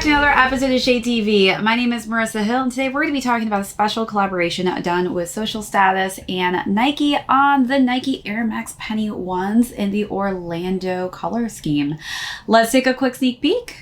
back to another episode of Shade TV. My name is Marissa Hill, and today we're going to be talking about a special collaboration done with Social Status and Nike on the Nike Air Max Penny ones in the Orlando color scheme. Let's take a quick sneak peek.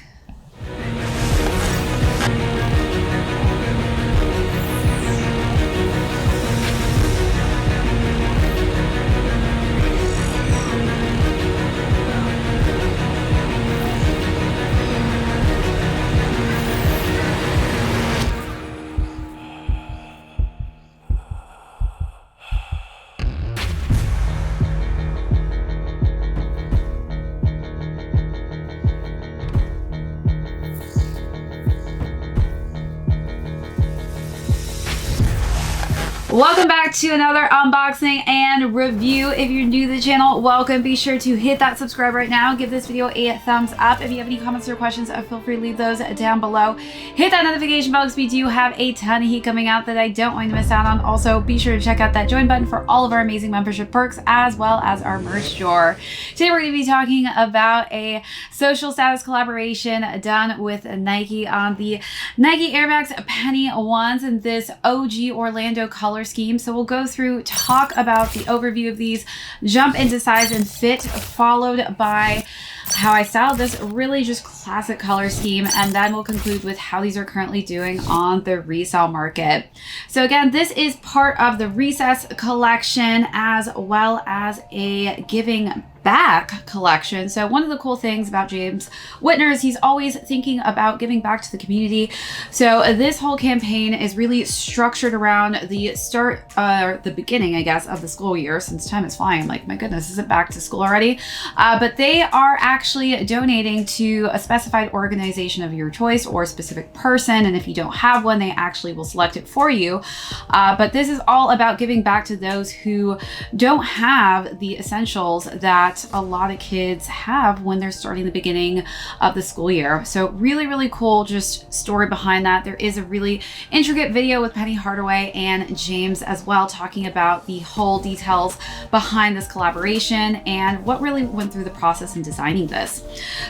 Welcome back to another unboxing and review. If you're new to the channel, welcome. Be sure to hit that subscribe right now. Give this video a thumbs up. If you have any comments or questions, feel free to leave those down below. Hit that notification bell because we do have a ton of heat coming out that I don't want you to miss out on. Also, be sure to check out that join button for all of our amazing membership perks as well as our merch drawer. Today we're going to be talking about a Social Status collaboration done with Nike on the Nike Air Max Penny ones in this OG Orlando color scheme. So we'll go through, talk about the overview of these, jump into size and fit, followed by how I styled this really just classic color scheme, and then we'll conclude with how these are currently doing on the resale market. So again, this is part of the Recess collection as well as a Giving Back collection. So one of the cool things about James Whitner is he's always thinking about giving back to the community. So this whole campaign is really structured around the start, the beginning, I guess, of the school year, since time is flying. Like, my goodness, is it back to school already? But they are actually donating to a specified organization of your choice or a specific person. And if you don't have one, they actually will select it for you. But this is all about giving back to those who don't have the essentials that a lot of kids have when they're starting the beginning of the school year. So really, really cool just story behind that. There is a really intricate video with Penny Hardaway and James as well, talking about the whole details behind this collaboration and what really went through the process in designing this.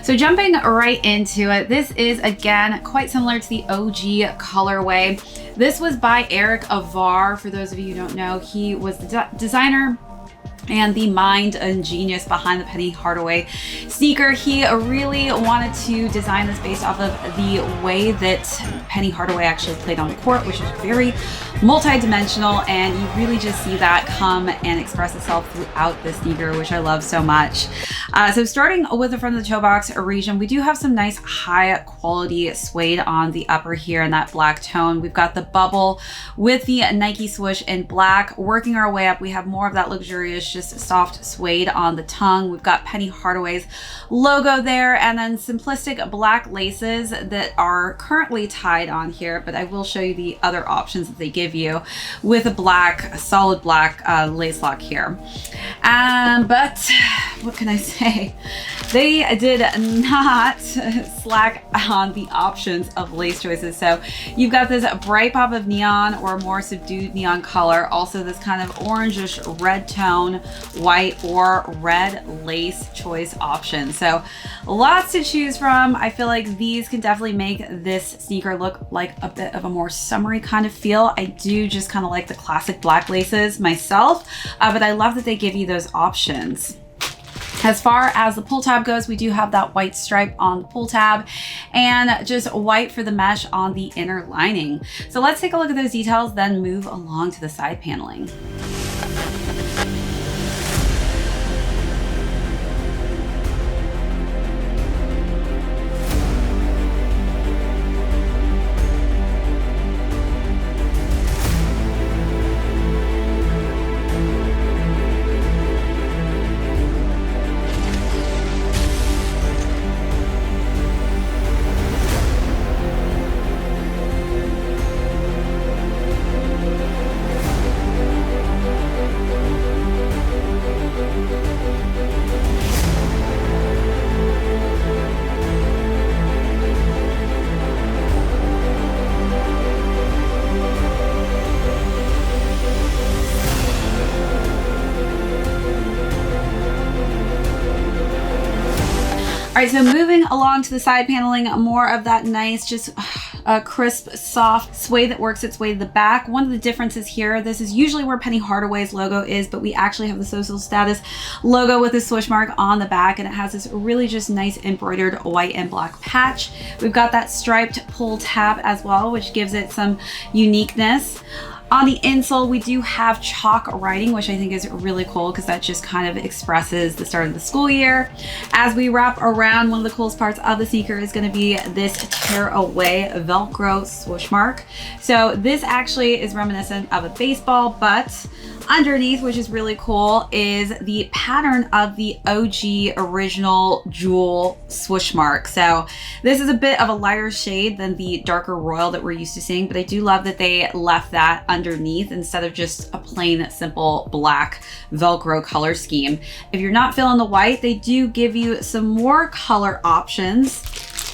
So jumping right into it, this is again quite similar to the OG colorway. This was by Eric Avar. For those of you who don't know, he was the designer and the mind and genius behind the Penny Hardaway sneaker. He really wanted to design this based off of the way that Penny Hardaway actually played on the court, which is very multi-dimensional, and you really just see that come and express itself throughout the sneaker, which I love so much. So starting with the front of the toe box region, we do have some nice high quality suede on the upper here in that black tone. We've got the bubble with the Nike swoosh in black. Working our way up, we have more of that luxurious, just soft suede on the tongue. We've got Penny Hardaway's logo there, and then simplistic black laces that are currently tied on here, but I will show you the other options that they give you with a black, solid black lace lock here. But what can I say? They did not slack on the options of lace choices. So you've got this bright pop of neon or more subdued neon color. Also this kind of orangish red tone, white or red lace choice option. So lots to choose from. I feel like these can definitely make this sneaker look like a bit of a more summery kind of feel. I do just kind of like the classic black laces myself, but I love that they give you those options. As far as the pull tab goes, we do have that white stripe on the pull tab and just white for the mesh on the inner lining. So let's take a look at those details, then move along to the side paneling. All right, so moving along to the side paneling, more of that nice, just crisp, soft suede that works its way to the back. One of the differences here, this is usually where Penny Hardaway's logo is, but we actually have the Social Status logo with the swoosh mark on the back, and it has this really just nice embroidered white and black patch. We've got that striped pull tab as well, which gives it some uniqueness. On the insole, we do have chalk writing, which I think is really cool because that just kind of expresses the start of the school year. As we wrap around, one of the coolest parts of the sneaker is going to be this tear away Velcro swoosh mark. So this actually is reminiscent of a baseball, but underneath, which is really cool, is the pattern of the OG original jewel swoosh mark. So this is a bit of a lighter shade than the darker royal that we're used to seeing, but I do love that they left that underneath instead of just a plain simple black Velcro color scheme. If you're not feeling the white, they do give you some more color options.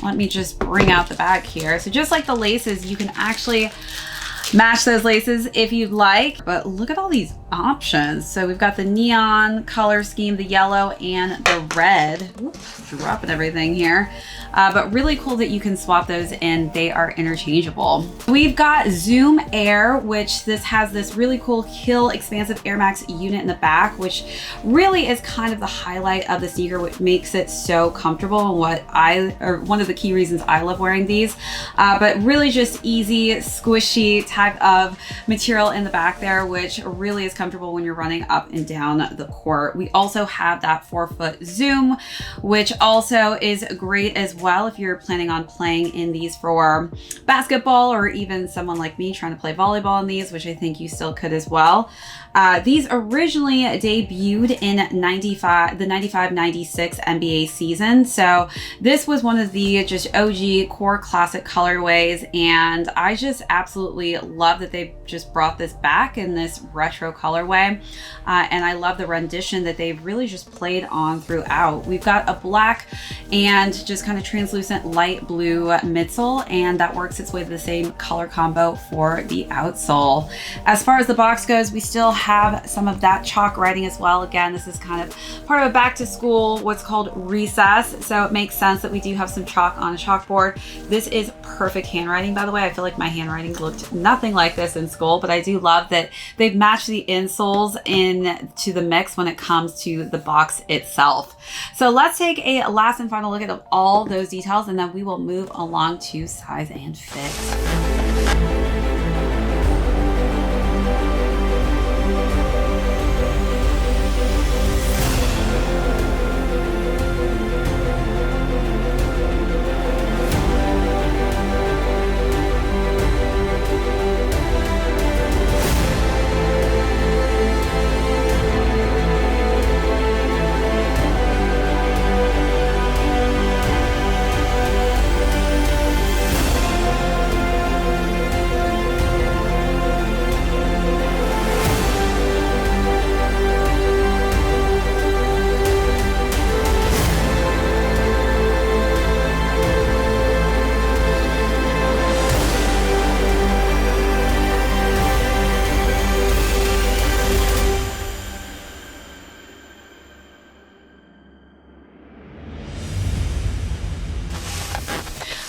Let me just bring out the bag here. So just like the laces, you can actually match those laces if you'd like, but look at all these options. So we've got the neon color scheme, the yellow and the red. Oops, dropping everything here. But really cool that you can swap those in. They are interchangeable. We've got Zoom Air, which this has this really cool Hill expansive Air Max unit in the back, which really is kind of the highlight of the sneaker, which makes it so comfortable and one of the key reasons I love wearing these. But really just easy, squishy type of material in the back there, which really is comfortable when you're running up and down the court. We also have that 4-foot zoom, which also is great as well if you're planning on playing in these for basketball, or even someone like me trying to play volleyball in these, which I think you still could as well. These originally debuted in the 95-96 NBA season. So this was one of the just OG core classic colorways. And I just absolutely love that they just brought this back in this retro colorway. And I love the rendition that they've really just played on throughout. We've got a black and just kind of translucent light blue midsole, and that works its way to the same color combo for the outsole. As far as the box goes, we still have some of that chalk writing as well. Again, this is kind of part of a back to school, what's called recess. So it makes sense that we do have some chalk on a chalkboard. This is perfect handwriting, by the way. I feel like my handwriting looked nothing like this in school, but I do love that they've matched the insoles in to the mix when it comes to the box itself. So let's take a last and final look at all those details, and then we will move along to size and fit.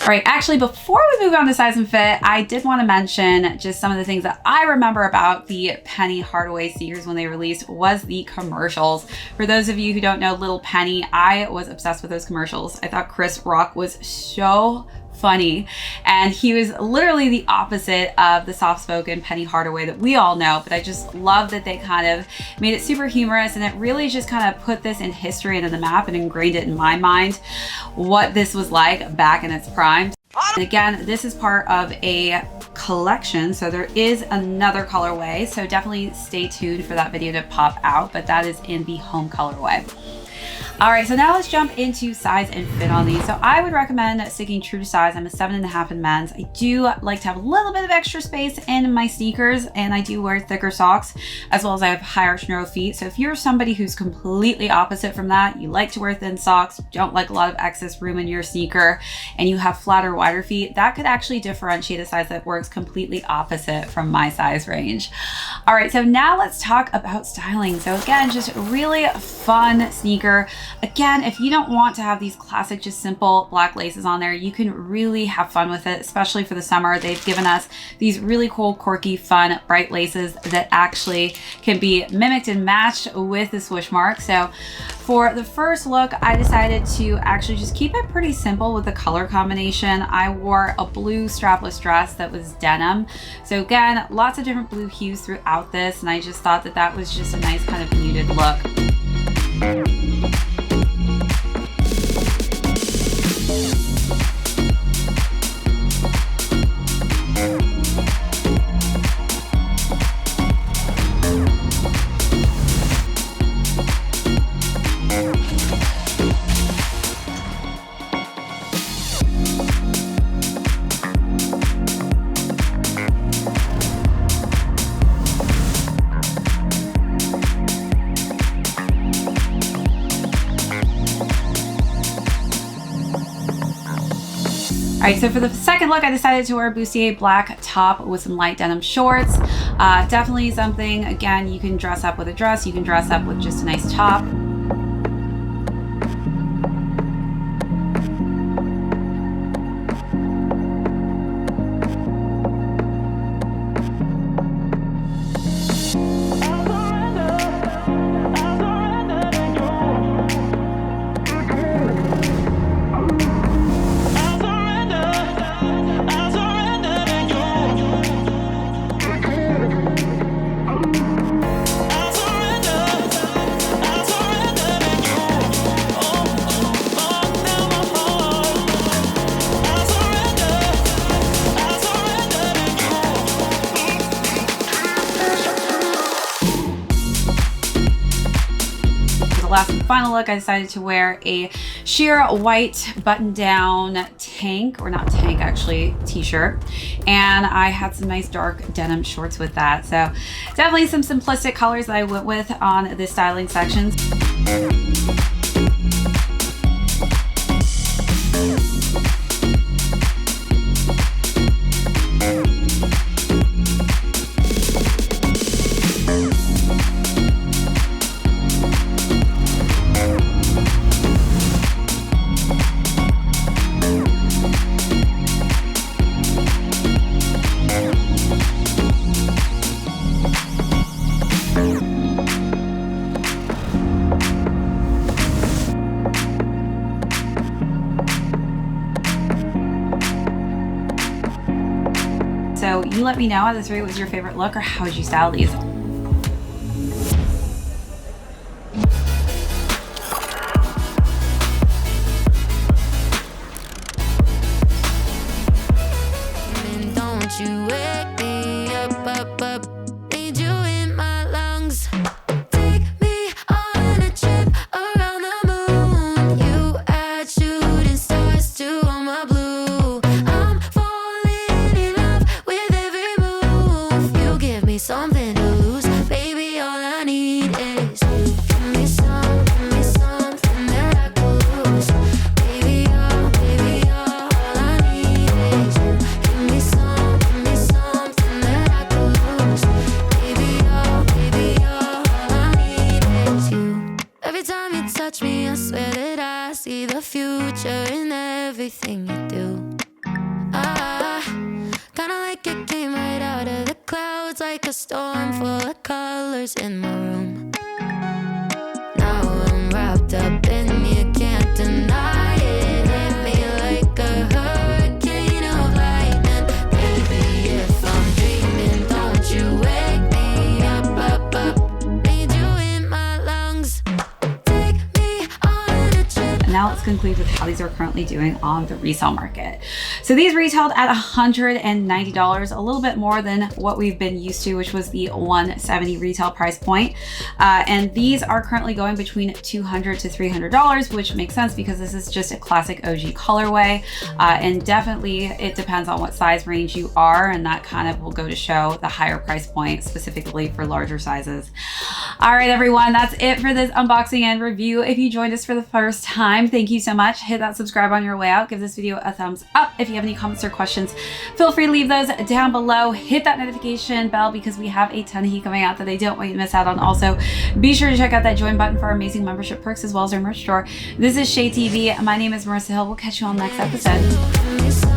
All right, actually, before we move on to size and fit, I did want to mention just some of the things that I remember about the Penny Hardaway sneakers when they released was the commercials. For those of you who don't know Lil Penny, I was obsessed with those commercials. I thought Chris Rock was so funny, and he was literally the opposite of the soft-spoken Penny Hardaway that we all know, but I just love that they kind of made it super humorous, and it really just kind of put this in history and in the map and ingrained it in my mind what this was like back in its prime. And again, this is part of a collection, so there is another colorway, so definitely stay tuned for that video to pop out, but that is in the home colorway. All right, so now let's jump into size and fit on these. So I would recommend sticking true to size. I'm a 7.5 in men's. I do like to have a little bit of extra space in my sneakers, and I do wear thicker socks, as well as I have high arch narrow feet. So if you're somebody who's completely opposite from that, you like to wear thin socks, don't like a lot of excess room in your sneaker, and you have flatter, wider feet, that could actually differentiate a size that works completely opposite from my size range. All right, so now let's talk about styling. So again, just really fun sneaker. again, if you don't want to have these classic, just simple black laces on there, you can really have fun with it, especially for the summer. They've given us these really cool, quirky, fun, bright laces that actually can be mimicked and matched with the swoosh mark. So for the first look, I decided to actually just keep it pretty simple with the color combination. I wore a blue strapless dress that was denim. So again, lots of different blue hues throughout this, and I just thought that that was just a nice kind of muted look. All right, so for the second look, I decided to wear a bustier black top with some light denim shorts. Definitely something, again, you can dress up with a dress, you can dress up with just a nice top. Last and final look, I decided to wear a sheer white button-down tank, or not tank, actually, t-shirt. And I had some nice dark denim shorts with that. So definitely some simplistic colors that I went with on the styling sections. So you let me know out of the three, what was your favorite look, or how would you style these? Don't you wake me up, need you in my lungs. Take me on a trip around the moon. You add shooting stars to all my blue. I'm falling in love with every move. You give me something to lose, baby, all I need is you. Give me something that I could lose. Baby, all I need is you. Give me something that I could lose. Baby, all I need is you. Every time you touch me, I swear that I see the future in everything you do. Kinda like it came right out of the clouds, like a storm full of colors in my room. Now I'm wrapped up in you, can't deny it. Hit me like a hurricane of lightning. Baby, if I'm dreaming, don't you wake me up. Need you in my lungs. Take me on a trip. And now let's conclude with how these are currently doing on the resale market. So these retailed at $190, a little bit more than what we've been used to, which was the $170 retail price point. And these are currently going between $200 to $300, which makes sense because this is just a classic OG colorway. And definitely it depends on what size range you are, and that kind of will go to show the higher price point specifically for larger sizes. All right, everyone, that's it for this unboxing and review. If you joined us for the first time, thank you so much. Hit that subscribe on your way out. Give this video a thumbs up if you you have any comments or questions, feel free to leave those down below. Hit that notification bell because we have a ton of heat coming out that I don't want you to miss out on. Also, be sure to check out that join button for our amazing membership perks as well as our merch store. This is Shay TV. My name is Marissa Hill. We'll catch you on the next episode.